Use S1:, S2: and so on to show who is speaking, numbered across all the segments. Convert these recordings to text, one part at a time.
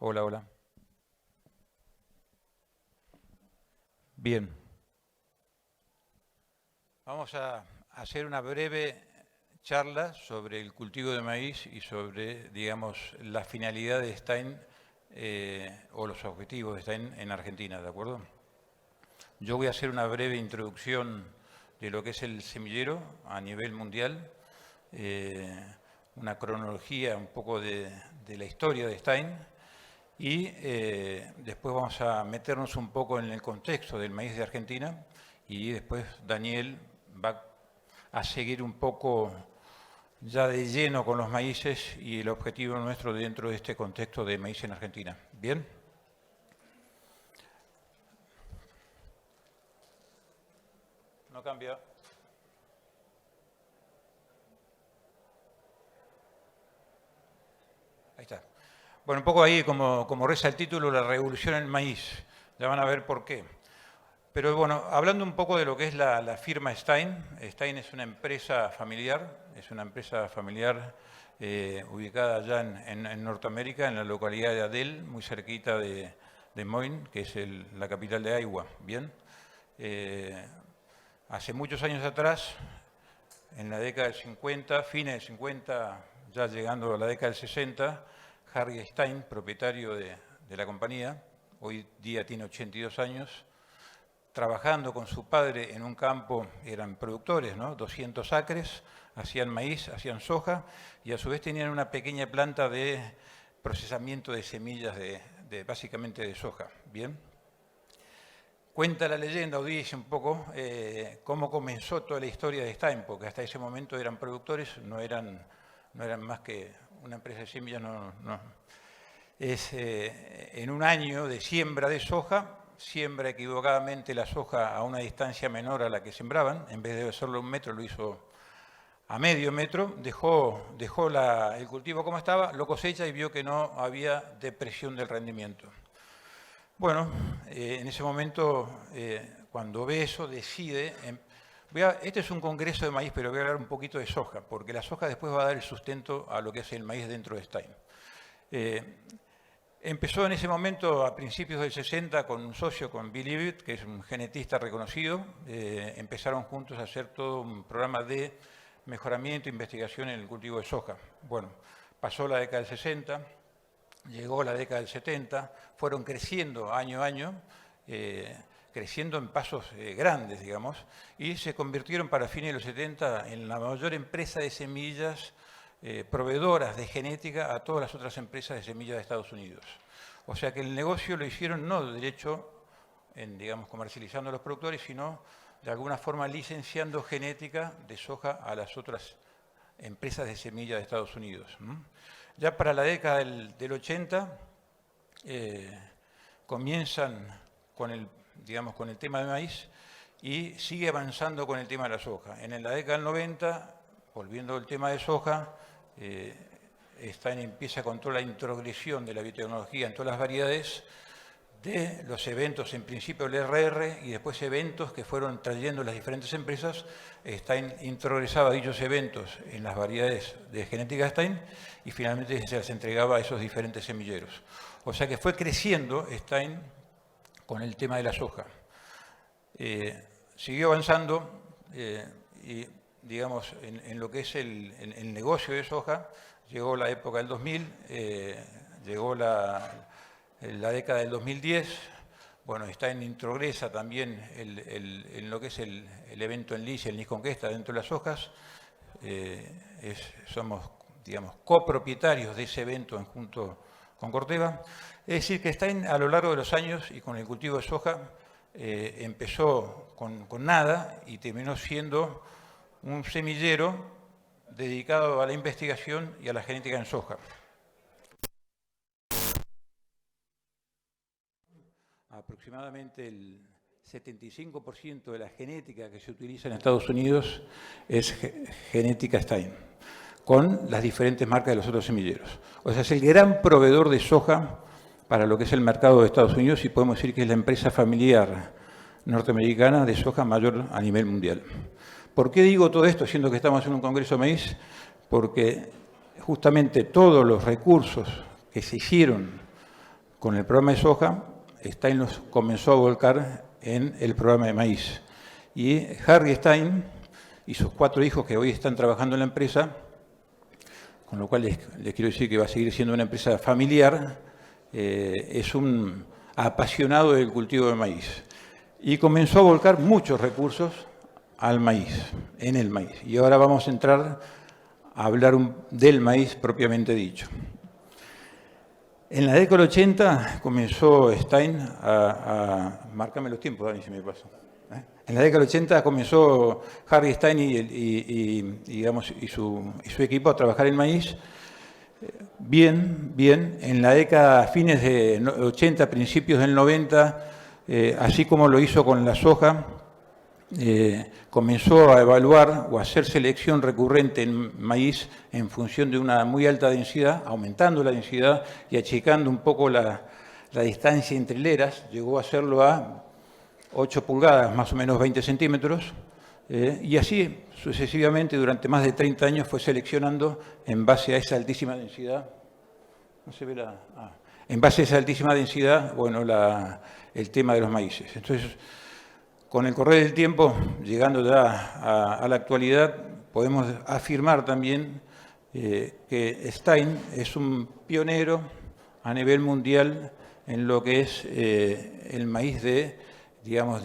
S1: Hola, hola. Bien. Vamos a hacer una breve charla sobre el cultivo de maíz y sobre, digamos, la finalidad de Stein o los objetivos de Stein en Argentina, ¿de acuerdo? Yo voy a hacer una breve introducción de lo que es el semillero a nivel mundial, una cronología un poco de la historia de Stein y después vamos a meternos un poco en el contexto del maíz de Argentina y después Daniel va a seguir un poco ya de lleno con los maíces y el objetivo nuestro dentro de este contexto de maíz en Argentina. ¿Bien? No cambia. Ahí está. Bueno, un poco ahí, como reza el título, la revolución en el maíz. Ya van a ver por qué. Pero bueno, hablando un poco de lo que es la firma Stein. Stein es una empresa familiar, ubicada allá en Norteamérica, en la localidad de Adel, muy cerquita de Des Moines, que es la capital de Iowa. Bien. Hace muchos años atrás, en la década del 50, fines del 50, ya llegando a la década del 60, Harry Stein, propietario de la compañía, hoy día tiene 82 años, trabajando con su padre en un campo, eran productores, ¿no? 200 acres, hacían maíz, hacían soja, y a su vez tenían una pequeña planta de procesamiento de semillas básicamente de soja. Bien. Cuenta la leyenda, o dice un poco, cómo comenzó toda la historia de Stein, porque hasta ese momento eran productores, no eran más que una empresa de semillas. En un año de siembra de soja, siembra equivocadamente la soja a una distancia menor a la que sembraban, en vez de hacerlo a 1 metro, lo hizo a medio metro, dejó el cultivo como estaba, lo cosecha y vio que no había depresión del rendimiento. Bueno, en ese momento, cuando ve eso, decide... Este es un congreso de maíz, pero voy a hablar un poquito de soja, porque la soja después va a dar el sustento a lo que es el maíz dentro de Stein. Empezó en ese momento, a principios del 60, con un socio, con Bill Levitt, que es un genetista reconocido. Empezaron juntos a hacer todo un programa de mejoramiento e investigación en el cultivo de soja. Bueno, pasó la década del 60, llegó la década del 70, fueron creciendo año a año, creciendo en pasos grandes, digamos, y se convirtieron para fines de los 70 en la mayor empresa de semillas proveedoras de genética a todas las otras empresas de semillas de Estados Unidos. O sea que el negocio lo hicieron no de derecho en, digamos, comercializando a los productores, sino de alguna forma licenciando genética de soja a las otras empresas de semillas de Estados Unidos. Ya para la década del 80 comienzan con el tema de maíz y sigue avanzando con el tema de la soja. En la década del 90, volviendo al tema de soja, Stein empieza con toda la introgresión de la biotecnología en todas las variedades, de los eventos, en principio el RR, y después eventos que fueron trayendo las diferentes empresas. Stein introgresaba dichos eventos en las variedades de genética Stein y finalmente se las entregaba a esos diferentes semilleros. O sea que fue creciendo Stein con el tema de la soja. Siguió avanzando y, digamos, en lo que es el negocio de soja. Llegó la época del 2000, llegó la década del 2010. Bueno, Stein introgresa también en lo que es el evento en Licia, el Conquesta dentro de las sojas. Somos, digamos, copropietarios de ese evento junto con Corteva. Es decir, que Stein a lo largo de los años y con el cultivo de soja empezó con nada y terminó siendo un semillero dedicado a la investigación y a la genética en soja. Aproximadamente el 75% de la genética que se utiliza en Estados Unidos es genética Stein, con las diferentes marcas de los otros semilleros. O sea, es el gran proveedor de soja para lo que es el mercado de Estados Unidos y podemos decir que es la empresa familiar norteamericana de soja mayor a nivel mundial. ¿Por qué digo todo esto siendo que estamos en un congreso de maíz? Porque justamente todos los recursos que se hicieron con el programa de soja, Stein los comenzó a volcar en el programa de maíz. Y Harry Stein y sus 4 hijos que hoy están trabajando en la empresa, con lo cual les quiero decir que va a seguir siendo una empresa familiar, es un apasionado del cultivo de maíz. Y comenzó a volcar muchos recursos al maíz, en el maíz. Y ahora vamos a entrar a hablar del maíz propiamente dicho. En la década del 80 comenzó Stein Márcame los tiempos, Dani, si me paso. En la década del 80 comenzó Harry Stein y su equipo a trabajar en maíz. Bien. En la década, fines de 80, principios del 90, así como lo hizo con la soja, comenzó a evaluar o a hacer selección recurrente en maíz en función de una muy alta densidad, aumentando la densidad y achicando un poco la distancia entre hileras. Llegó a hacerlo a 8 pulgadas, más o menos 20 centímetros, y así sucesivamente durante más de 30 años fue seleccionando en base a esa altísima densidad. No se ve en base a esa altísima densidad, bueno, el tema de los maíces. Entonces, con el correr del tiempo, llegando ya a la actualidad, podemos afirmar también que Stein es un pionero a nivel mundial en lo que es el maíz de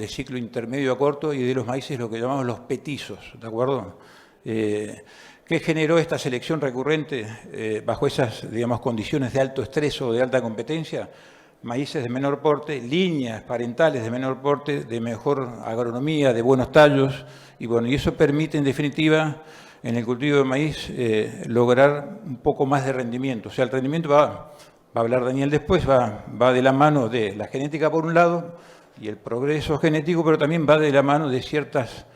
S1: ciclo intermedio a corto y de los maíces lo que llamamos los petizos, ¿de acuerdo? ¿Qué generó esta selección recurrente bajo esas, condiciones de alto estrés o de alta competencia? Maíces de menor porte, líneas parentales de menor porte, de mejor agronomía, de buenos tallos, y eso permite en definitiva en el cultivo de maíz lograr un poco más de rendimiento. O sea, el rendimiento va a hablar Daniel después, va de la mano de la genética por un lado y el progreso genético, pero también va de la mano de ciertas,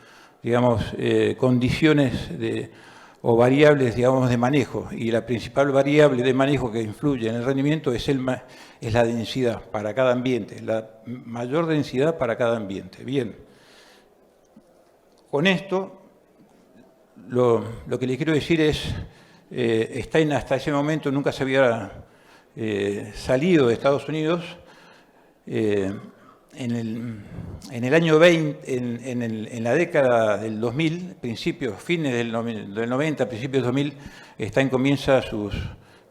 S1: condiciones o variables, de manejo. Y la principal variable de manejo que influye en el rendimiento es la densidad para cada ambiente, la mayor densidad para cada ambiente. Bien, con esto lo que les quiero decir es, Stein hasta ese momento nunca se había salido de Estados Unidos. En el año 20, en la década del 2000, fines del 90, principios del 2000, Stein comienza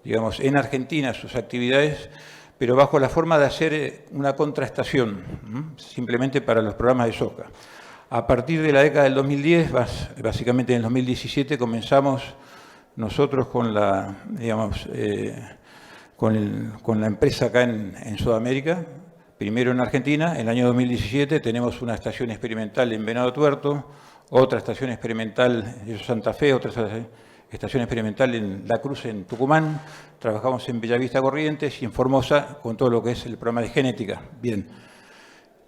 S1: en Argentina sus actividades, pero bajo la forma de hacer una contraestación, simplemente para los programas de soja. A partir de la década del 2010, básicamente en el 2017, comenzamos nosotros con la empresa acá en Sudamérica. Primero en Argentina, en el año 2017 tenemos una estación experimental en Venado Tuerto, otra estación experimental en Santa Fe, otra estación experimental en La Cruz, en Tucumán. Trabajamos en Bellavista Corrientes y en Formosa con todo lo que es el programa de genética. Bien.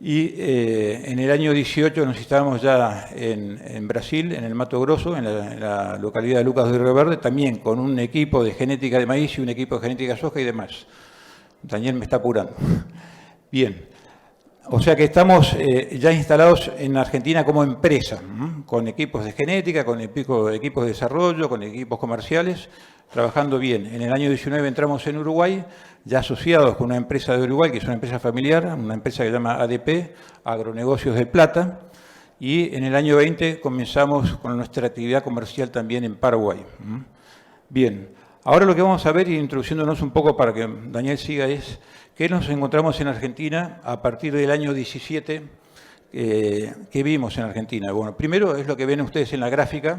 S1: Y en el año 18 nos instalamos ya en Brasil, en el Mato Grosso, en la localidad de Lucas do Rio Verde, también con un equipo de genética de maíz y un equipo de genética de soja y demás. Daniel me está apurando. Bien, o sea que estamos ya instalados en Argentina como empresa, con equipos de genética, con equipos de desarrollo, con equipos comerciales, trabajando bien. En el año 19 entramos en Uruguay, ya asociados con una empresa de Uruguay, que es una empresa familiar, una empresa que se llama ADP, Agronegocios del Plata, y en el año 20 comenzamos con nuestra actividad comercial también en Paraguay. Bien, ahora lo que vamos a ver, y introduciéndonos un poco para que Daniel siga, es que nos encontramos en Argentina a partir del año 17. ¿Qué vimos en Argentina? Bueno, primero es lo que ven ustedes en la gráfica.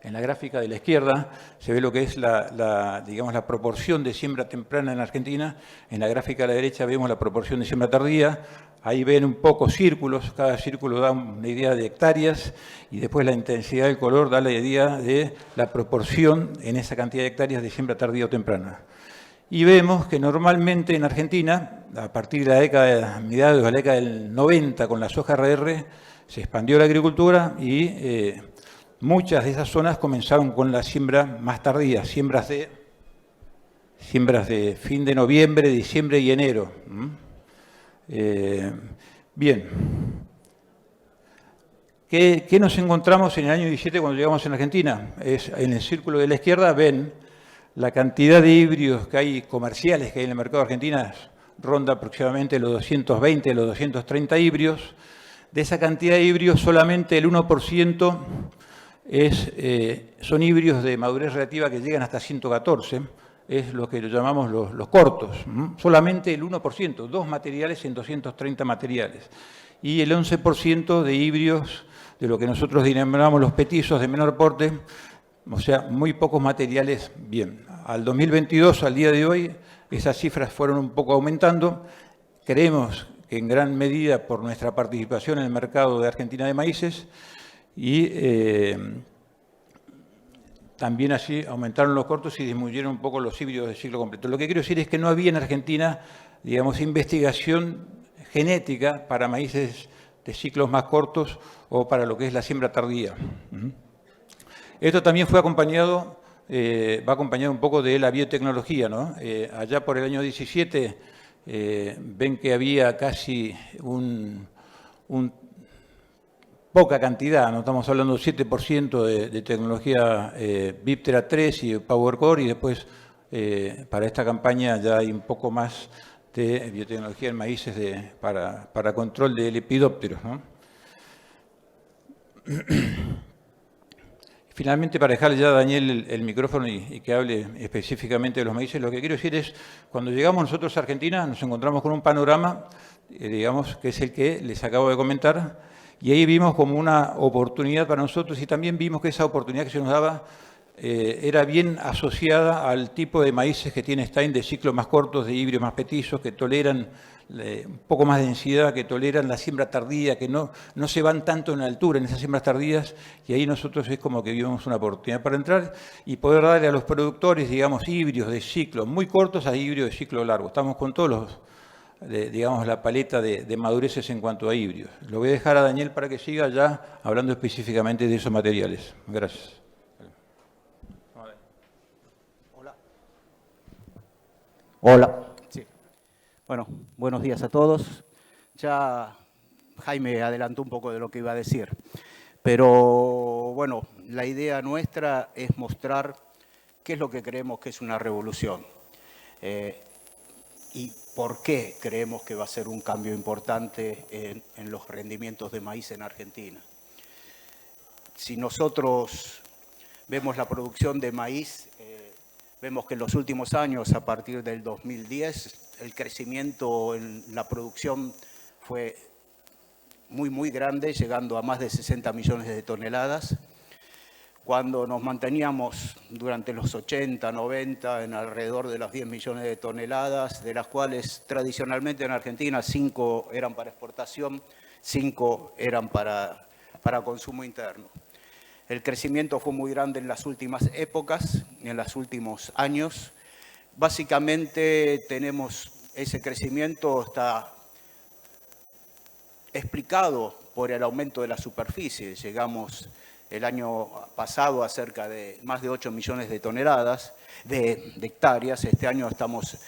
S1: En la gráfica de la izquierda se ve lo que es la proporción de siembra temprana en Argentina. En la gráfica de la derecha vemos la proporción de siembra tardía. Ahí ven un poco círculos, cada círculo da una idea de hectáreas y después la intensidad del color da la idea de la proporción en esa cantidad de hectáreas de siembra tardía o temprana. Y vemos que normalmente en Argentina, a partir de la década, mediados de la década del 90, con la soja RR, se expandió la agricultura y muchas de esas zonas comenzaron con la siembra más tardía, siembras de fin de noviembre, diciembre y enero. Bien. ¿Qué nos encontramos en el año 17 cuando llegamos en Argentina? En el círculo de la izquierda ven La cantidad de híbridos que hay comerciales que hay en el mercado de Argentina ronda aproximadamente los 220, los 230 híbridos. De esa cantidad de híbridos, solamente el 1% son híbridos de madurez relativa que llegan hasta 114, es lo que llamamos los cortos. Solamente el 1%, 2 materiales en 230 materiales. Y el 11% de híbridos de lo que nosotros denominamos los petizos de menor porte, o sea, muy pocos materiales bien. Al 2022, al día de hoy, esas cifras fueron un poco aumentando. Creemos que en gran medida por nuestra participación en el mercado de Argentina de maíces y también así aumentaron los cortos y disminuyeron un poco los híbridos de ciclo completo. Lo que quiero decir es que no había en Argentina, digamos, investigación genética para maíces de ciclos más cortos o para lo que es la siembra tardía. Esto también fue acompañado, va acompañado un poco de la biotecnología, ¿no? Allá por el año 17 ven que había casi poca cantidad, no estamos hablando del 7% de tecnología Viptera 3 y PowerCore, y después para esta campaña ya hay un poco más de biotecnología en maíces para control de lepidópteros, ¿no? Finalmente, para dejarle ya a Daniel el micrófono y que hable específicamente de los maíces, lo que quiero decir es, cuando llegamos nosotros a Argentina, nos encontramos con un panorama, digamos, que es el que les acabo de comentar, y ahí vimos como una oportunidad para nosotros y también vimos que esa oportunidad que se nos daba era bien asociada al tipo de maíces que tiene Stein de ciclos más cortos, de híbridos más petizos, que toleran un poco más de densidad, que toleran la siembra tardía, que no se van tanto en altura en esas siembras tardías, y ahí nosotros es como que vimos una oportunidad para entrar y poder darle a los productores, digamos, híbridos de ciclos muy cortos a híbridos de ciclo largo. Estamos con todos los, digamos, la paleta de madureces en cuanto a híbridos. Lo voy a dejar a Daniel para que siga ya hablando específicamente de esos materiales. Gracias.
S2: Hola. Sí. Bueno, buenos días a todos. Ya Jaime adelantó un poco de lo que iba a decir, pero bueno, la idea nuestra es mostrar qué es lo que creemos que es una revolución y por qué creemos que va a ser un cambio importante en los rendimientos de maíz en Argentina. Si nosotros vemos la producción de maíz, vemos que en los últimos años, a partir del 2010, el crecimiento en la producción fue muy grande, llegando a más de 60 millones de toneladas. Cuando nos manteníamos durante los 80, 90, en alrededor de las 10 millones de toneladas, de las cuales tradicionalmente en Argentina 5 eran para exportación, 5 eran para consumo interno. El crecimiento fue muy grande en las últimas épocas, en los últimos años. Básicamente tenemos ese crecimiento, está explicado por el aumento de la superficie. Llegamos el año pasado a cerca de más de 8 millones de toneladas, de hectáreas. Este año estamos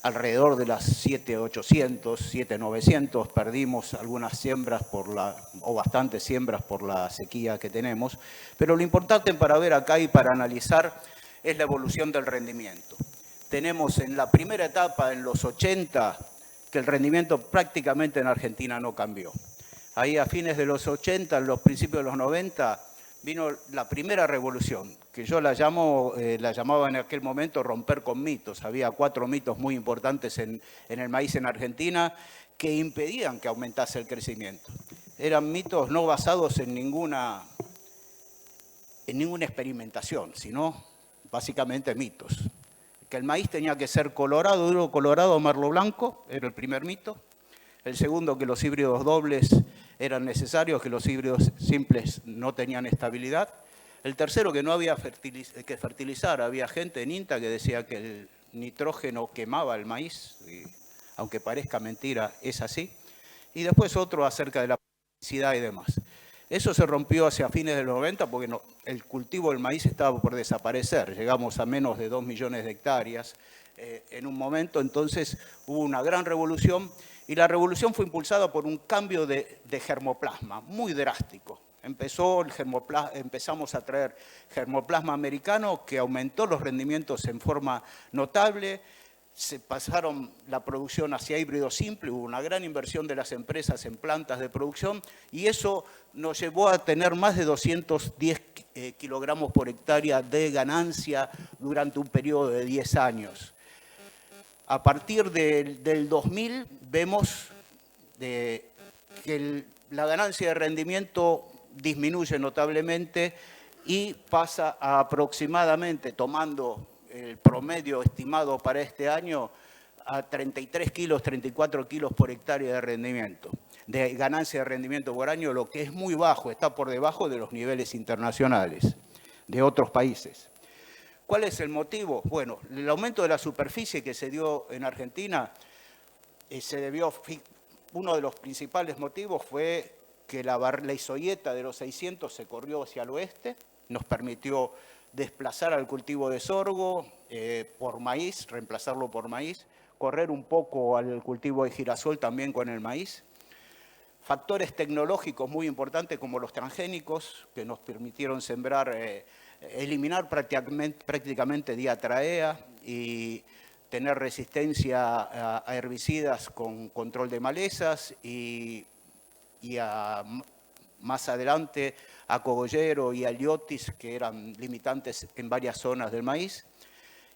S2: alrededor de las 7.800, 7.900, perdimos algunas siembras o bastantes siembras por la sequía que tenemos, pero lo importante para ver acá y para analizar es la evolución del rendimiento. Tenemos en la primera etapa, en los 80, que el rendimiento prácticamente en Argentina no cambió. Ahí a fines de los 80, en los principios de los 90, vino la primera revolución, que yo la llamaba en aquel momento romper con mitos. Había 4 mitos muy importantes en el maíz en Argentina que impedían que aumentase el crecimiento. Eran mitos no basados en ninguna experimentación, sino básicamente mitos. Que el maíz tenía que ser colorado, duro, colorado, merlo blanco, era el primer mito. El segundo, que los híbridos dobles eran necesarios, que los híbridos simples no tenían estabilidad. El tercero, que no había que fertilizar. Había gente en INTA que decía que el nitrógeno quemaba el maíz, y, aunque parezca mentira, es así. Y después otro acerca de la pesticidad y demás. Eso se rompió hacia fines de los 90 porque el cultivo del maíz estaba por desaparecer. Llegamos a menos de 2 millones de hectáreas en un momento. Entonces hubo una gran revolución y la revolución fue impulsada por un cambio de germoplasma muy drástico. empezamos a traer germoplasma americano que aumentó los rendimientos en forma notable. Se pasaron la producción hacia híbrido simple, hubo una gran inversión de las empresas en plantas de producción y eso nos llevó a tener más de 210 kilogramos por hectárea de ganancia durante un periodo de 10 años. A partir del 2000 vemos que la ganancia de rendimiento disminuye notablemente y pasa a aproximadamente, tomando el promedio estimado para este año, a 33 kilos, 34 kilos por hectárea de rendimiento, de ganancia de rendimiento por año, lo que es muy bajo, está por debajo de los niveles internacionales de otros países. ¿Cuál es el motivo? Bueno, el aumento de la superficie que se dio en Argentina uno de los principales motivos fue que la isoieta de los 600 se corrió hacia el oeste, nos permitió desplazar al cultivo de sorgo por maíz, reemplazarlo por maíz, correr un poco al cultivo de girasol también con el maíz. Factores tecnológicos muy importantes como los transgénicos que nos permitieron sembrar, eliminar prácticamente diatraea y tener resistencia a herbicidas con control de malezas y más adelante a cogollero y a liotis, que eran limitantes en varias zonas del maíz.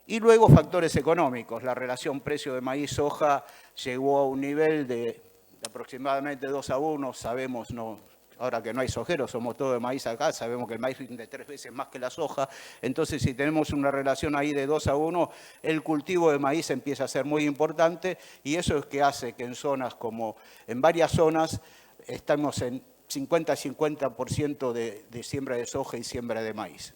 S2: Y luego factores económicos. La relación precio de maíz-soja llegó a un nivel de aproximadamente 2:1. Sabemos, ahora que no hay sojeros, somos todos de maíz acá, sabemos que el maíz rinde 3 veces más que la soja. Entonces, si tenemos una relación ahí de 2:1, el cultivo de maíz empieza a ser muy importante y eso es que hace que en varias zonas, estamos en 50-50% de siembra de soja y siembra de maíz.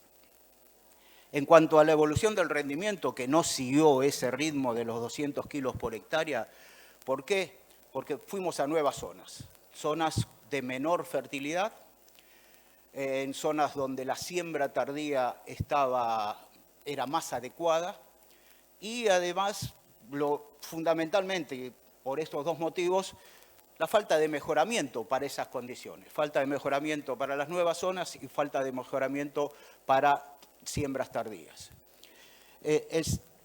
S2: En cuanto a la evolución del rendimiento, que no siguió ese ritmo de los 200 kilos por hectárea, ¿por qué? Porque fuimos a nuevas zonas de menor fertilidad, en zonas donde la siembra tardía era más adecuada y además, fundamentalmente por estos dos motivos, la falta de mejoramiento para esas condiciones, falta de mejoramiento para las nuevas zonas y falta de mejoramiento para siembras tardías.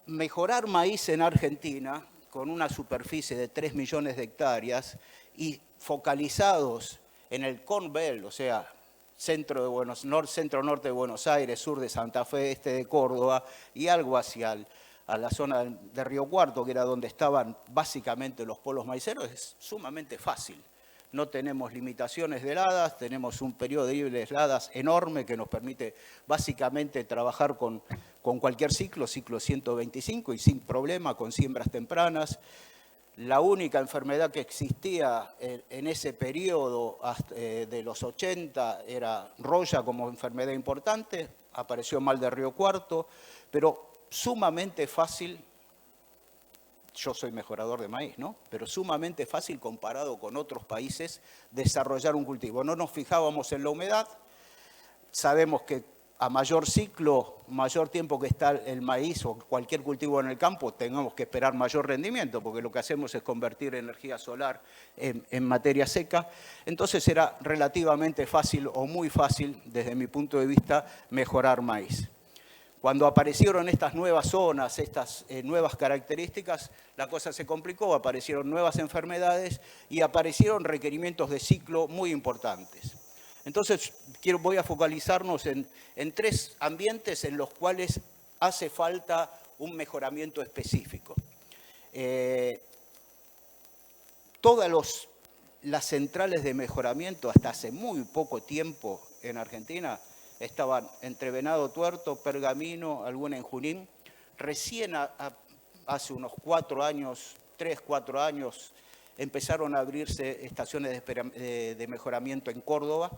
S2: Mejorar maíz en Argentina con una superficie de 3 millones de hectáreas y focalizados en el Corn Belt, o sea, centro-norte de Buenos Aires, sur de Santa Fe, este de Córdoba y algo hacia a la zona de Río Cuarto, que era donde estaban básicamente los polos maiceros, es sumamente fácil. No tenemos limitaciones de heladas, tenemos un periodo de heladas enorme que nos permite básicamente trabajar con cualquier ciclo 125 y sin problema, con siembras tempranas. La única enfermedad que existía en ese periodo de los 80 era roya como enfermedad importante, apareció mal de Río Cuarto, pero sumamente fácil, yo soy mejorador de maíz, ¿no? Pero sumamente fácil comparado con otros países desarrollar un cultivo. No nos fijábamos en la humedad, sabemos que a mayor ciclo, mayor tiempo que está el maíz o cualquier cultivo en el campo, tengamos que esperar mayor rendimiento, porque lo que hacemos es convertir energía solar en materia seca. Entonces era relativamente fácil o muy fácil, desde mi punto de vista, mejorar maíz. Cuando aparecieron estas nuevas zonas, estas nuevas características, la cosa se complicó, aparecieron nuevas enfermedades y aparecieron requerimientos de ciclo muy importantes. Entonces, voy a focalizarnos en 3 ambientes en los cuales hace falta un mejoramiento específico. Todas las centrales de mejoramiento hasta hace muy poco tiempo en Argentina estaban entre Venado Tuerto, Pergamino, alguna en Junín. Recién hace unos 4 años, 3, 4 años, empezaron a abrirse estaciones de mejoramiento en Córdoba,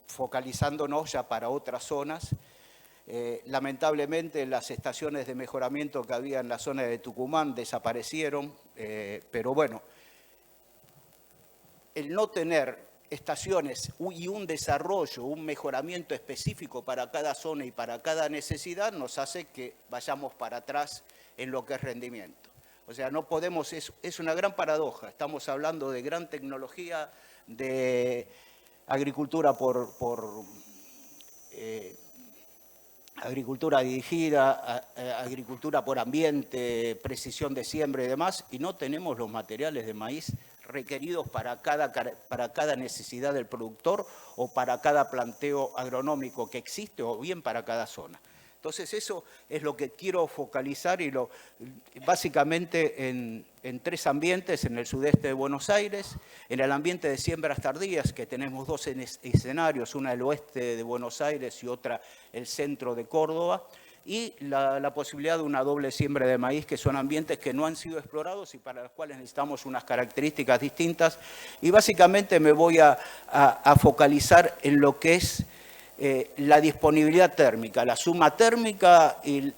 S2: focalizándonos ya para otras zonas. Lamentablemente las estaciones de mejoramiento que había en la zona de Tucumán desaparecieron, pero bueno, el no tener estaciones y un desarrollo, un mejoramiento específico para cada zona y para cada necesidad nos hace que vayamos para atrás en lo que es rendimiento. O sea, no podemos, es una gran paradoja, estamos hablando de gran tecnología, de agricultura agricultura dirigida, agricultura por ambiente, precisión de siembra y demás, y no tenemos los materiales de maíz requeridos para cada necesidad del productor o para cada planteo agronómico que existe o bien para cada zona. Entonces eso es lo que quiero focalizar y básicamente en 3 ambientes, en el sudeste de Buenos Aires, en el ambiente de siembras tardías, que tenemos 2 escenarios, una el oeste de Buenos Aires y otra el centro de Córdoba, y la posibilidad de una doble siembra de maíz, que son ambientes que no han sido explorados y para los cuales necesitamos unas características distintas. Y básicamente me voy a focalizar en lo que es la disponibilidad térmica, la suma térmica y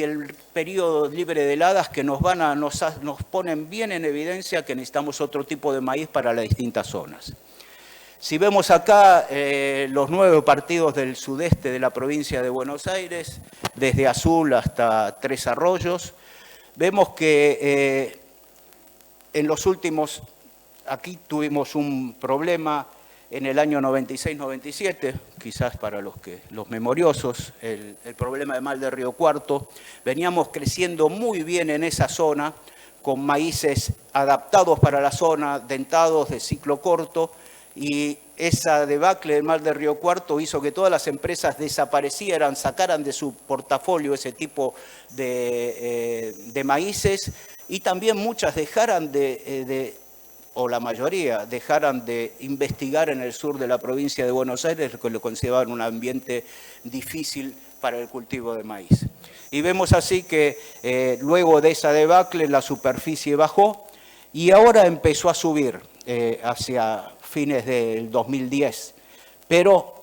S2: el periodo libre de heladas que nos ponen bien en evidencia que necesitamos otro tipo de maíz para las distintas zonas. Si vemos acá los 9 partidos del sudeste de la provincia de Buenos Aires, desde Azul hasta Tres Arroyos, vemos que en los últimos, aquí tuvimos un problema en el año 96-97, quizás para los memoriosos, el problema de mal de Río Cuarto. Veníamos creciendo muy bien en esa zona, con maíces adaptados para la zona, dentados de ciclo corto, y esa debacle del mal de Río Cuarto hizo que todas las empresas desaparecieran, sacaran de su portafolio ese tipo de maíces, y también muchas dejaran o la mayoría, dejaran de investigar en el sur de la provincia de Buenos Aires, que lo consideraban un ambiente difícil para el cultivo de maíz. Y vemos así que luego de esa debacle la superficie bajó y ahora empezó a subir hacia fines del 2010. Pero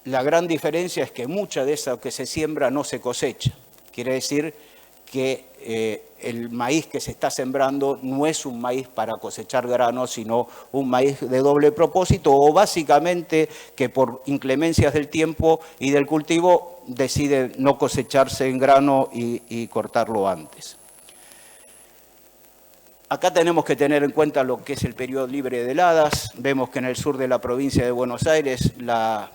S2: la gran diferencia es que mucha de esa que se siembra no se cosecha. Quiere decir que el maíz que se está sembrando no es un maíz para cosechar granos, sino un maíz de doble propósito, o básicamente que por inclemencias del tiempo y del cultivo decide no cosecharse en grano y cortarlo antes. Acá tenemos que tener en cuenta lo que es el periodo libre de heladas. Vemos que en el sur de la provincia de Buenos Aires la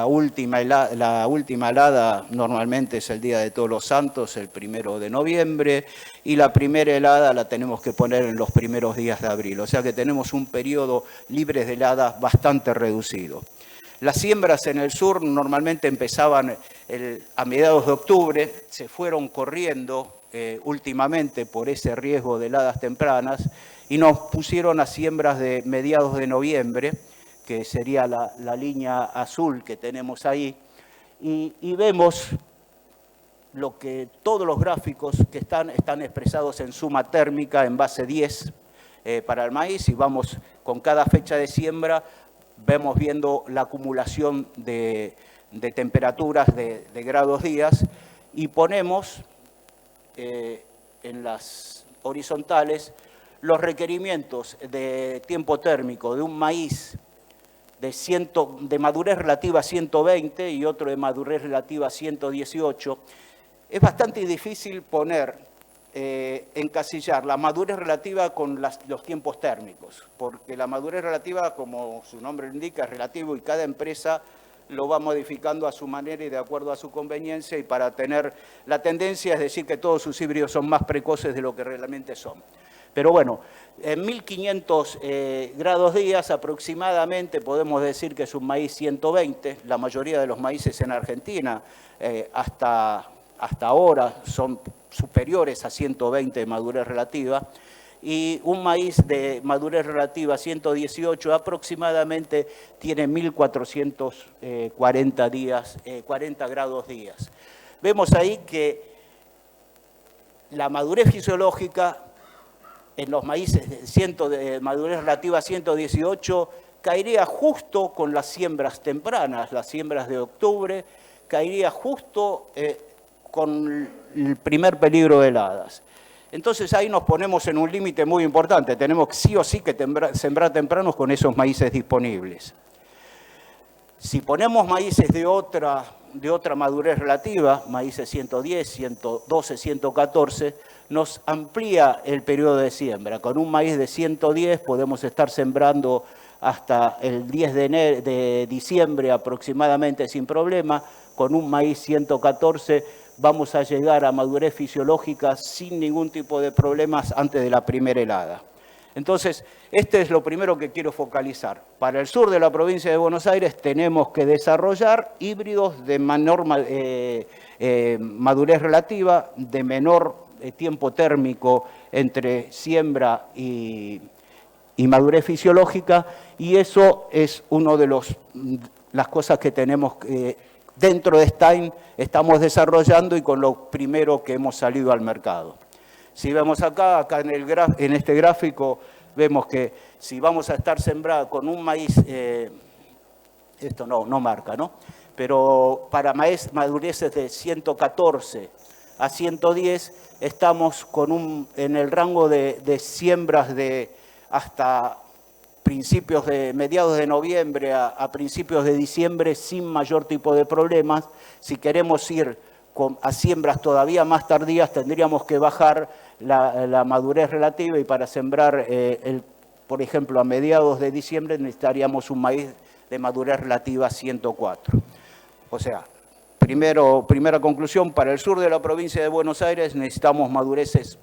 S2: última helada normalmente es el Día de Todos los Santos, el 1 de noviembre, y la primera helada la tenemos que poner en los primeros días de abril. O sea que tenemos un periodo libre de heladas bastante reducido. Las siembras en el sur normalmente empezaban a mediados de octubre, se fueron corriendo últimamente por ese riesgo de heladas tempranas y nos pusieron a siembras de mediados de noviembre, que sería la línea azul que tenemos ahí, y vemos todos los gráficos que están expresados en suma térmica en base 10 para el maíz, y vamos con cada fecha de siembra, vemos viendo la acumulación de temperaturas de grados días, y ponemos en las horizontales los requerimientos de tiempo térmico de un maíz de madurez relativa a 120 y otro de madurez relativa a 118, es bastante difícil encasillar la madurez relativa con los tiempos térmicos, porque la madurez relativa, como su nombre indica, es relativo y cada empresa lo va modificando a su manera y de acuerdo a su conveniencia, y para tener la tendencia es decir que todos sus híbridos son más precoces de lo que realmente son. Pero bueno, en 1500 grados días aproximadamente podemos decir que es un maíz 120. La mayoría de los maíces en Argentina hasta ahora son superiores a 120 de madurez relativa. Y un maíz de madurez relativa 118 aproximadamente tiene 1440 días, 40 grados días. Vemos ahí que la madurez fisiológica en los maíces de madurez relativa a 118 caería justo con las siembras tempranas, las siembras de octubre, caería justo con el primer peligro de heladas. Entonces ahí nos ponemos en un límite muy importante, tenemos sí o sí que sembrar tempranos con esos maíces disponibles. Si ponemos maíces de otra madurez relativa, maíces 110, 112, 114, nos amplía el periodo de siembra. Con un maíz de 110 podemos estar sembrando hasta el 10 de diciembre aproximadamente sin problema. Con un maíz 114 vamos a llegar a madurez fisiológica sin ningún tipo de problemas antes de la primera helada. Entonces, este es lo primero que quiero focalizar. Para el sur de la provincia de Buenos Aires tenemos que desarrollar híbridos de menor madurez relativa, de menor tiempo térmico entre siembra y madurez fisiológica, y eso es una de las cosas que tenemos dentro de Stein estamos desarrollando y con lo primero que hemos salido al mercado. Si vemos acá en este gráfico, vemos que si vamos a estar sembrada con un maíz, esto no marca, ¿no? Pero para maíz madureces de 114 a 110, estamos en el rango de siembras de hasta mediados de noviembre a principios de diciembre sin mayor tipo de problemas. Si queremos ir a siembras todavía más tardías, tendríamos que bajar la madurez relativa, y para sembrar, por ejemplo, a mediados de diciembre necesitaríamos un maíz de madurez relativa 104. O sea, primera conclusión, para el sur de la provincia de Buenos Aires necesitamos madureces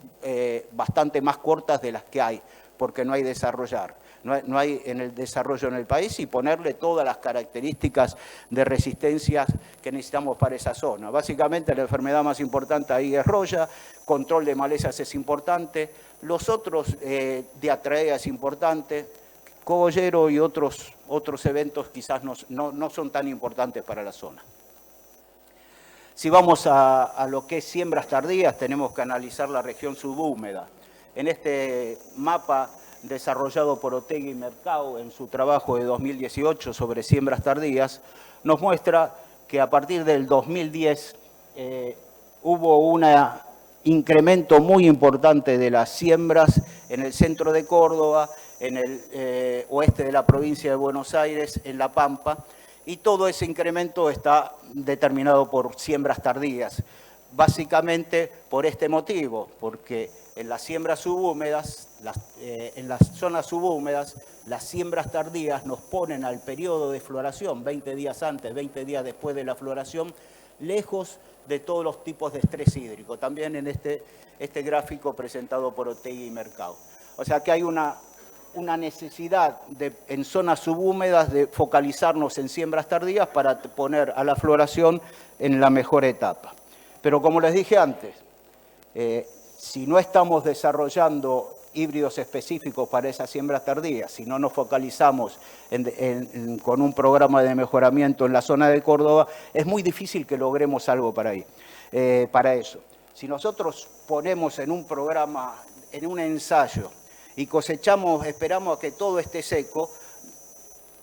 S2: bastante más cortas de las que hay, porque no hay no hay en el desarrollo en el país, y ponerle todas las características de resistencias que necesitamos para esa zona. Básicamente la enfermedad más importante ahí es roya, control de malezas es importante, los otros diarrea es importante, cogollero y otros eventos quizás no son tan importantes para la zona. Si vamos a lo que es siembras tardías, tenemos que analizar la región subhúmeda. En este mapa desarrollado por Otegui y Mercado en su trabajo de 2018 sobre siembras tardías, nos muestra que a partir del 2010 hubo un incremento muy importante de las siembras en el centro de Córdoba, en el oeste de la provincia de Buenos Aires, en La Pampa, y todo ese incremento está determinado por siembras tardías. Básicamente por este motivo, porque en las siembras subhúmedas, en las zonas subhúmedas, las siembras tardías nos ponen al periodo de floración, 20 días antes, 20 días después de la floración, lejos de todos los tipos de estrés hídrico, también en este gráfico presentado por Otegui y Mercado. O sea que hay una necesidad en zonas subhúmedas de focalizarnos en siembras tardías para poner a la floración en la mejor etapa. Pero como les dije antes, si no estamos desarrollando híbridos específicos para esas siembras tardías, si no nos focalizamos con un programa de mejoramiento en la zona de Córdoba, es muy difícil que logremos algo para eso. Si nosotros ponemos en un programa, en un ensayo, y esperamos a que todo esté seco,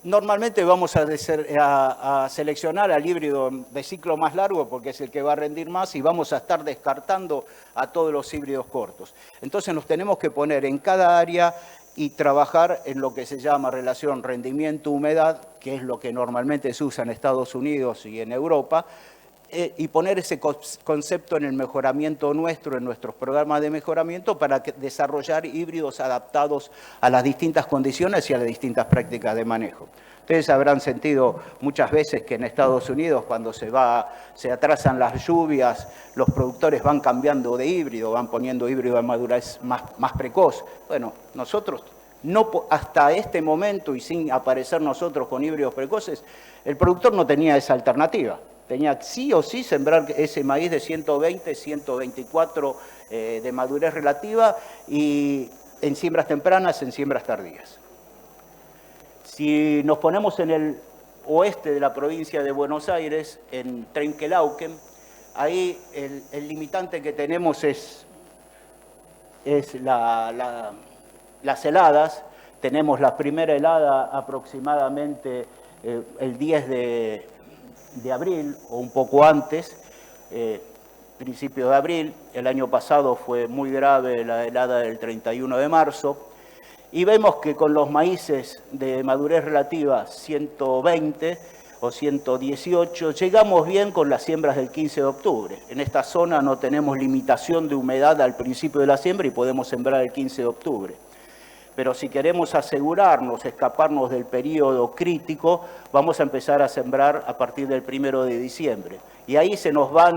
S2: normalmente vamos a seleccionar al híbrido de ciclo más largo porque es el que va a rendir más, y vamos a estar descartando a todos los híbridos cortos. Entonces nos tenemos que poner en cada área y trabajar en lo que se llama relación rendimiento-humedad, que es lo que normalmente se usa en Estados Unidos y en Europa, y poner ese concepto en el mejoramiento nuestro, en nuestros programas de mejoramiento, para desarrollar híbridos adaptados a las distintas condiciones y a las distintas prácticas de manejo. Ustedes habrán sentido muchas veces que en Estados Unidos, cuando se atrasan las lluvias, los productores van cambiando de híbrido, van poniendo híbrido de madurez más precoz. Bueno, nosotros, hasta este momento, y sin aparecer nosotros con híbridos precoces, el productor no tenía esa alternativa. Tenía sí o sí sembrar ese maíz de 120, 124 de madurez relativa, y en siembras tempranas, en siembras tardías. Si nos ponemos en el oeste de la provincia de Buenos Aires, en Trenquelauquen, ahí el limitante que tenemos es las heladas. Tenemos la primera helada aproximadamente el 10 de abril o un poco antes, principio de abril. El año pasado fue muy grave la helada del 31 de marzo. Y vemos que con los maíces de madurez relativa 120 o 118, llegamos bien con las siembras del 15 de octubre. En esta zona no tenemos limitación de humedad al principio de la siembra y podemos sembrar el 15 de octubre. pero si queremos asegurarnos, escaparnos del periodo crítico, vamos a empezar a sembrar a partir del 1 de diciembre. Y ahí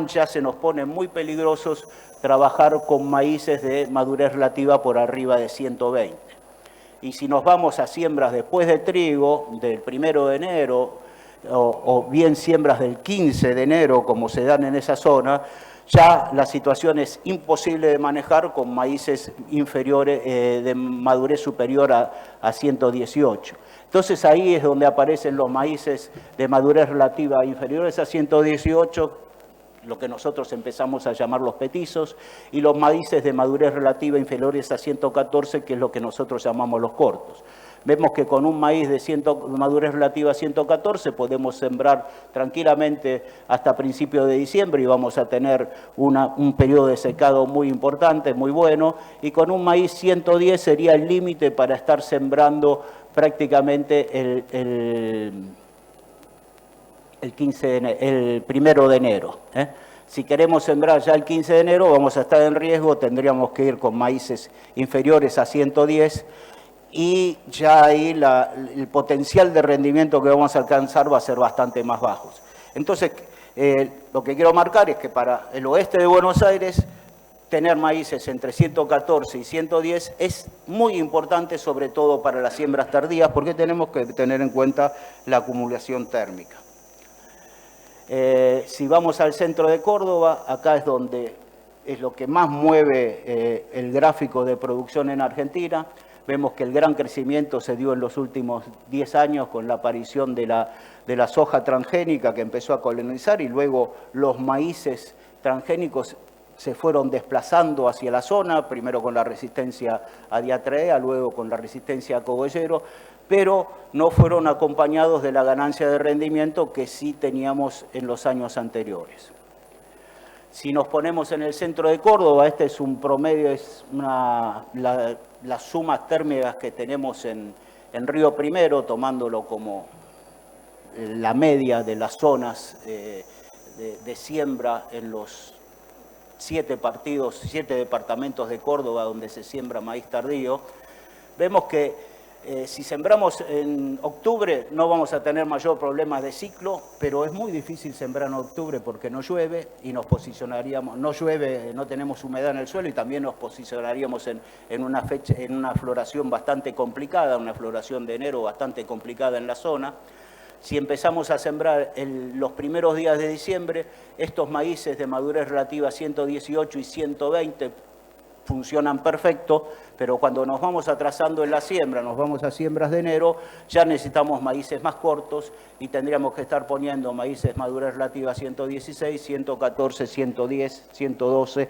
S2: ya se nos pone muy peligrosos trabajar con maíces de madurez relativa por arriba de 120. Y si nos vamos a siembras después de trigo, del 1 de enero, o bien siembras del 15 de enero, como se dan en esa zona, ya la situación es imposible de manejar con maíces inferiores, de madurez superior a 118. Entonces ahí es donde aparecen los maíces de madurez relativa inferiores a 118, lo que nosotros empezamos a llamar los petizos, y los maíces de madurez relativa inferiores a 114, que es lo que nosotros llamamos los cortos. Vemos que con un maíz de madurez relativa a 114 podemos sembrar tranquilamente hasta principios de diciembre y vamos a tener un periodo de secado muy importante, muy bueno, y con un maíz 110 sería el límite para estar sembrando prácticamente el 1 de enero. Si queremos sembrar ya el 15 de enero, vamos a estar en riesgo, tendríamos que ir con maíces inferiores a 110 y ya ahí el potencial de rendimiento que vamos a alcanzar va a ser bastante más bajo. Entonces, lo que quiero marcar es que para el oeste de Buenos Aires, tener maíces entre 114 y 110 es muy importante, sobre todo para las siembras tardías, porque tenemos que tener en cuenta la acumulación térmica. Si vamos al centro de Córdoba, acá es donde es lo que más mueve el gráfico de producción en Argentina. Vemos que el gran crecimiento se dio en los últimos 10 años con la aparición de la soja transgénica que empezó a colonizar y luego los maíces transgénicos se fueron desplazando hacia la zona, primero con la resistencia a diatrea, luego con la resistencia a cogollero, pero no fueron acompañados de la ganancia de rendimiento que sí teníamos en los años anteriores. Si nos ponemos en el centro de Córdoba, este es un promedio, es las sumas térmicas que tenemos en Río Primero, tomándolo como la media de las zonas de siembra en los 7 departamentos de Córdoba donde se siembra maíz tardío. Vemos que si sembramos en octubre no vamos a tener mayor problema de ciclo, pero es muy difícil sembrar en octubre porque no llueve y nos posicionaríamos, no llueve, no tenemos humedad en el suelo y también nos posicionaríamos en una floración bastante complicada, una floración de enero bastante complicada en la zona. Si empezamos a sembrar los primeros días de diciembre, estos maíces de madurez relativa 118 y 120 funcionan perfecto, pero cuando nos vamos atrasando en la siembra, nos vamos a siembras de enero, ya necesitamos maíces más cortos y tendríamos que estar poniendo maíces madurez relativa 116, 114, 110, 112,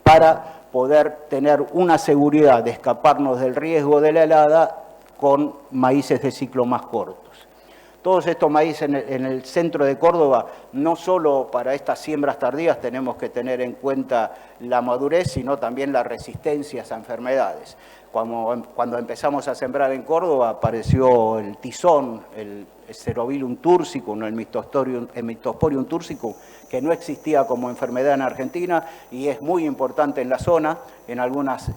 S2: para poder tener una seguridad de escaparnos del riesgo de la helada con maíces de ciclo más cortos. Todos estos maíces en el centro de Córdoba, no solo para estas siembras tardías tenemos que tener en cuenta la madurez, sino también las resistencias a enfermedades. Cuando empezamos a sembrar en Córdoba apareció el tizón, el Cerobilum tursicum, el Mythosporium tursicum, que no existía como enfermedad en Argentina y es muy importante en la zona, en algunas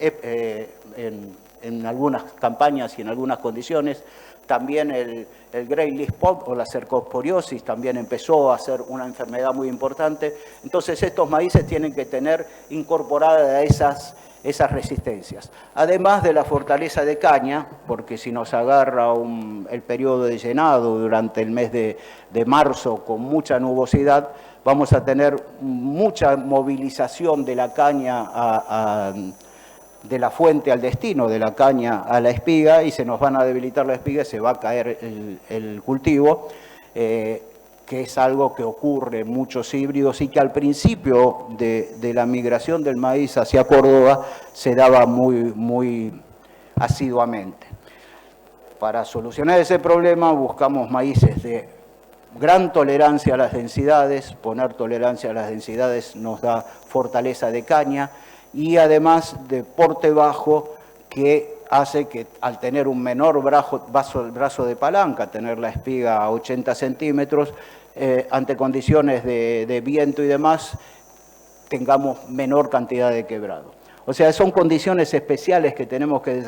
S2: campañas y en algunas condiciones. También el Gray Leaf Spot o la cercosporiosis también empezó a ser una enfermedad muy importante. Entonces estos maíces tienen que tener incorporadas esas resistencias. Además de la fortaleza de caña, porque si nos agarra el periodo de llenado durante el mes de marzo con mucha nubosidad, vamos a tener mucha movilización de la caña de la fuente al destino, de la caña a la espiga, y se nos van a debilitar la espiga y se va a caer el cultivo, que es algo que ocurre en muchos híbridos y que al principio de la migración del maíz hacia Córdoba se daba muy asiduamente. Para solucionar ese problema buscamos maíces de gran tolerancia a las densidades, poner tolerancia a las densidades nos da fortaleza de caña, y además de porte bajo que hace que al tener un menor brazo de palanca, tener la espiga a 80 centímetros, ante condiciones de viento y demás, tengamos menor cantidad de quebrado. O sea, son condiciones especiales que tenemos que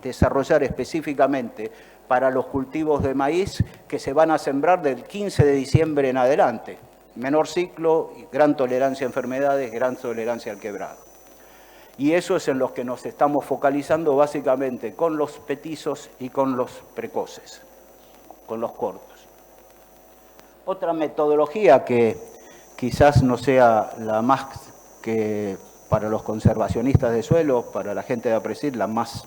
S2: desarrollar específicamente para los cultivos de maíz que se van a sembrar del 15 de diciembre en adelante. Menor ciclo, gran tolerancia a enfermedades, gran tolerancia al quebrado. Y eso es en los que nos estamos focalizando básicamente con los petizos y con los precoces, con los cortos. Otra metodología que quizás no sea la más que para los conservacionistas de suelo, para la gente de APRESID, la más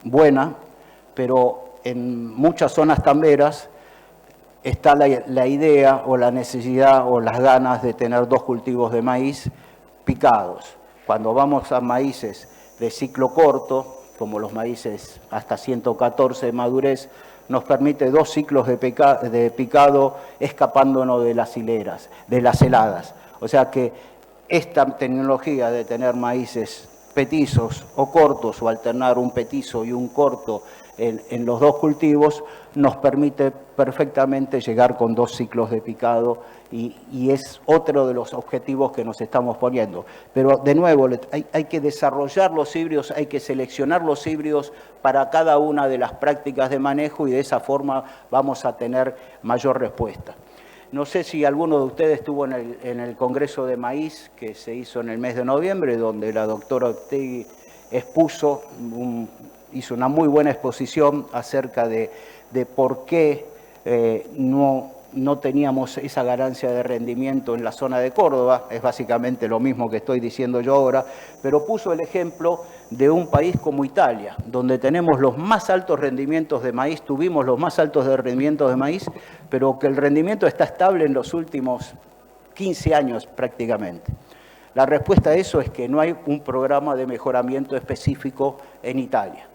S2: buena, pero en muchas zonas tamberas está la idea o la necesidad o las ganas de tener 2 cultivos de maíz picados. Cuando vamos a maíces de ciclo corto, como los maíces hasta 114 de madurez, nos permite 2 ciclos de picado escapándonos de las hileras, de las heladas. O sea que esta tecnología de tener maíces petizos o cortos, o alternar un petizo y un corto en los 2 cultivos, nos permite perfectamente llegar con 2 ciclos de picado y es otro de los objetivos que nos estamos poniendo. Pero de nuevo, hay que desarrollar los híbridos, hay que seleccionar los híbridos para cada una de las prácticas de manejo y de esa forma vamos a tener mayor respuesta. No sé si alguno de ustedes estuvo en el Congreso de Maíz que se hizo en el mes de noviembre, donde la doctora Otegi expuso, hizo una muy buena exposición acerca de por qué no teníamos esa ganancia de rendimiento en la zona de Córdoba. Es básicamente lo mismo que estoy diciendo yo ahora, pero puso el ejemplo de un país como Italia, donde tenemos los más altos rendimientos de maíz, tuvimos los más altos de rendimientos de maíz, pero que el rendimiento está estable en los últimos 15 años prácticamente. La respuesta a eso es que no hay un programa de mejoramiento específico en Italia.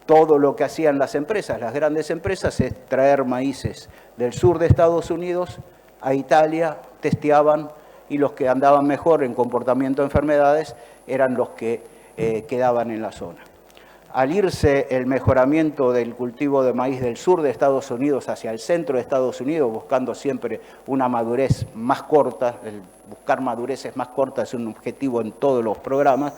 S2: Todo lo que hacían las empresas, las grandes empresas, es traer maíces del sur de Estados Unidos a Italia, testeaban y los que andaban mejor en comportamiento de enfermedades eran los que quedaban en la zona. Al irse el mejoramiento del cultivo de maíz del sur de Estados Unidos hacia el centro de Estados Unidos, buscando siempre una madurez más corta, el buscar madureces más cortas es un objetivo en todos los programas,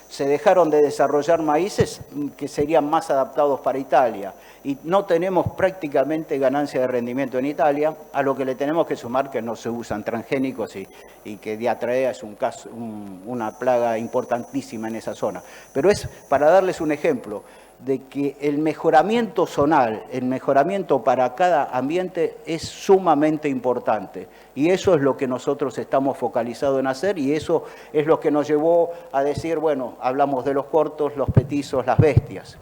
S2: se dejaron de desarrollar maíces que serían más adaptados para Italia y no tenemos prácticamente ganancia de rendimiento en Italia, a lo que le tenemos que sumar que no se usan transgénicos y que diarrea es una plaga importantísima en esa zona. Pero es para darles un ejemplo de que el mejoramiento zonal, el mejoramiento para cada ambiente es sumamente importante. Y eso es lo que nosotros estamos focalizados en hacer y eso es lo que nos llevó a decir, bueno, hablamos de los cortos, los petizos, las bestias.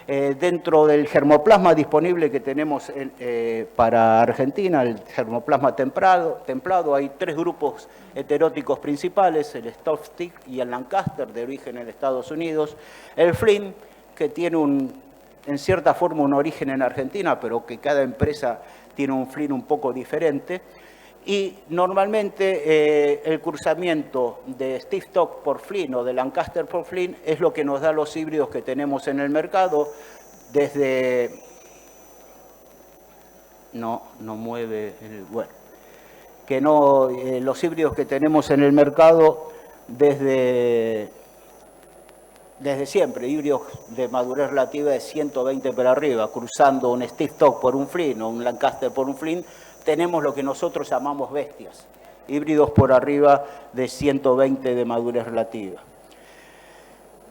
S2: Dentro del germoplasma disponible que tenemos para Argentina, el germoplasma templado, hay 3 grupos heteróticos principales, el Stoffstick y el Lancaster, de origen en Estados Unidos, el Flynn, que tiene en cierta forma un origen en Argentina, pero que cada empresa tiene un Flynn un poco diferente. Y normalmente el cruzamiento de Stiffstock por Flynn o de Lancaster por Flynn es lo que nos da los híbridos que tenemos en el mercado desde... No mueve... Bueno, que no... los híbridos que tenemos en el mercado desde siempre, híbridos de madurez relativa de 120 para arriba, cruzando un Stiffstock por un Flynn o un Lancaster por un Flynn, tenemos lo que nosotros llamamos bestias, híbridos por arriba de 120 de madurez relativa.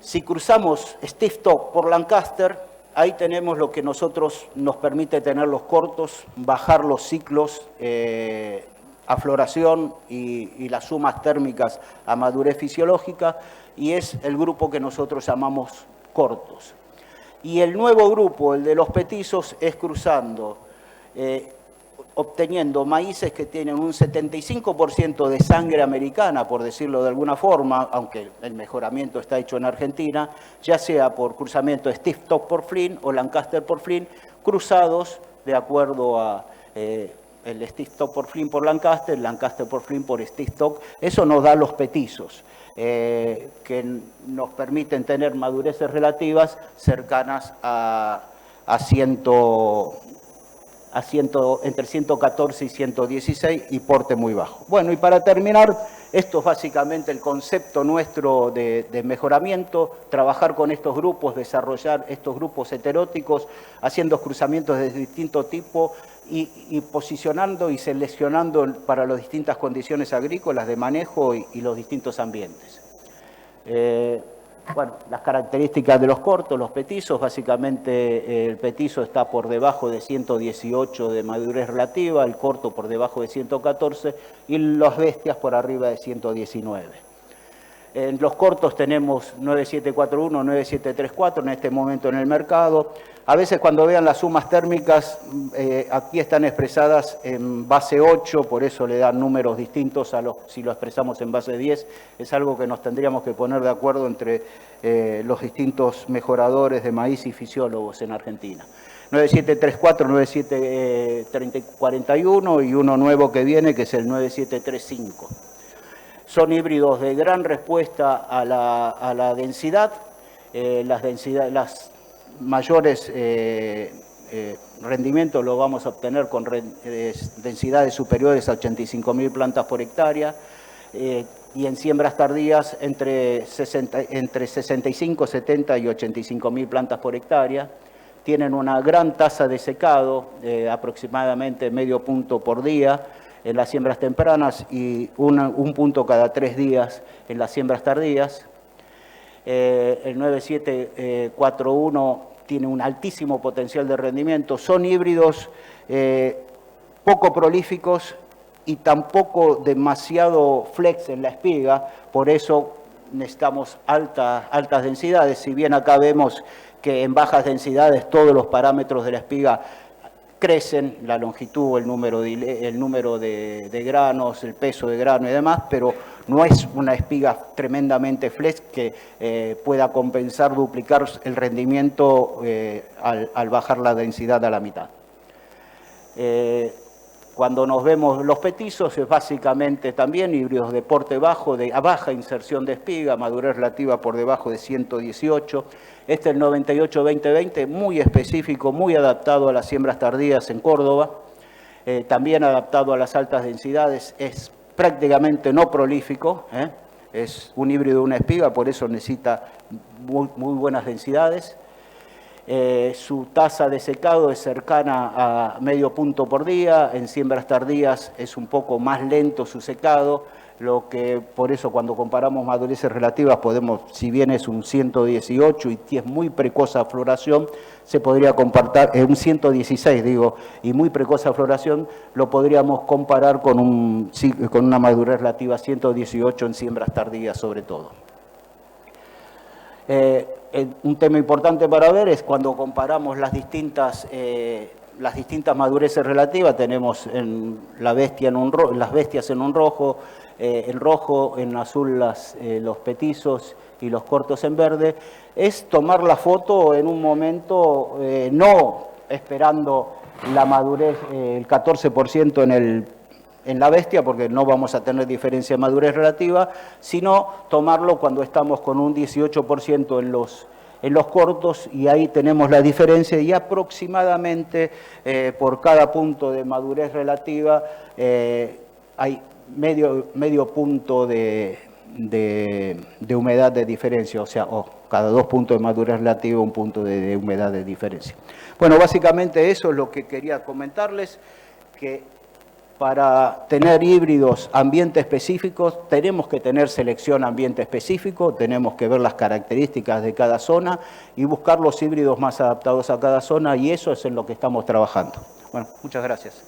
S2: Si cruzamos Stiffstock por Lancaster, ahí tenemos lo que nosotros nos permite tener los cortos, bajar los ciclos a floración y las sumas térmicas a madurez fisiológica, y es el grupo que nosotros llamamos cortos. Y el nuevo grupo, el de los petizos, es cruzando, obteniendo maíces que tienen un 75% de sangre americana, por decirlo de alguna forma, aunque el mejoramiento está hecho en Argentina, ya sea por cruzamiento de Stiffstock por Flynn o Lancaster por Flynn, cruzados de acuerdo a el Stiffstock por Flynn por Lancaster, Lancaster por Flynn por Stiffstock. Eso nos da los petizos, que nos permiten tener madureces relativas cercanas a entre 114 y 116 y porte muy bajo. Bueno, y para terminar, esto es básicamente el concepto nuestro de mejoramiento, trabajar con estos grupos, desarrollar estos grupos heteróticos, haciendo cruzamientos de distinto tipo y posicionando y seleccionando para las distintas condiciones agrícolas de manejo y los distintos ambientes. Bueno, las características de los cortos, los petizos, básicamente el petizo está por debajo de 118 de madurez relativa, el corto por debajo de 114 y las bestias por arriba de 119. En los cortos tenemos 9741, 9734 en este momento en el mercado. A veces cuando vean las sumas térmicas, aquí están expresadas en base 8, por eso le dan números distintos a si lo expresamos en base 10. Es algo que nos tendríamos que poner de acuerdo entre los distintos mejoradores de maíz y fisiólogos en Argentina. 9734, 9741 y uno nuevo que viene que es el 9735. Son híbridos de gran respuesta a la densidad. Las mayores rendimientos los vamos a obtener con densidades superiores a 85.000 plantas por hectárea y en siembras tardías entre 65, 70 y 85.000 plantas por hectárea. Tienen una gran tasa de secado, aproximadamente medio punto por día en las siembras tempranas y un punto cada 3 días en las siembras tardías. El 9741 tiene un altísimo potencial de rendimiento. Son híbridos poco prolíficos y tampoco demasiado flex en la espiga, por eso necesitamos altas densidades. Si bien acá vemos que en bajas densidades todos los parámetros de la espiga crecen, la longitud, el número de granos, el peso de grano y demás, pero no es una espiga tremendamente flex que pueda compensar, duplicar el rendimiento al bajar la densidad a la mitad. Cuando nos vemos los petizos, es básicamente también híbridos de porte bajo, a baja inserción de espiga, madurez relativa por debajo de 118. Este es el 98-2020, muy específico, muy adaptado a las siembras tardías en Córdoba, también adaptado a las altas densidades, es prácticamente no prolífico, es un híbrido de una espiga, por eso necesita muy buenas densidades. Su tasa de secado es cercana a medio punto por día, en siembras tardías es un poco más lento su secado, lo que por eso cuando comparamos madureces relativas podemos, si bien es un 118 y es muy precoza floración, se podría comparar, un 116 digo, y muy precoza floración, lo podríamos comparar con una madurez relativa 118 en siembras tardías sobre todo. Un tema importante para ver es cuando comparamos las distintas madureces relativas, tenemos las bestias en un rojo, en azul los petizos y los cortos en verde, es tomar la foto en un momento, no esperando la madurez, el 14% en la bestia, porque no vamos a tener diferencia de madurez relativa, sino tomarlo cuando estamos con un 18% en los cortos y ahí tenemos la diferencia y aproximadamente por cada punto de madurez relativa hay medio punto de humedad de diferencia, o sea, cada 2 puntos de madurez relativa, 1 punto de humedad de diferencia. Bueno, básicamente eso es lo que quería comentarles, que para tener híbridos ambiente específicos tenemos que tener selección ambiente específico, tenemos que ver las características de cada zona y buscar los híbridos más adaptados a cada zona y eso es en lo que estamos trabajando. Bueno, muchas gracias.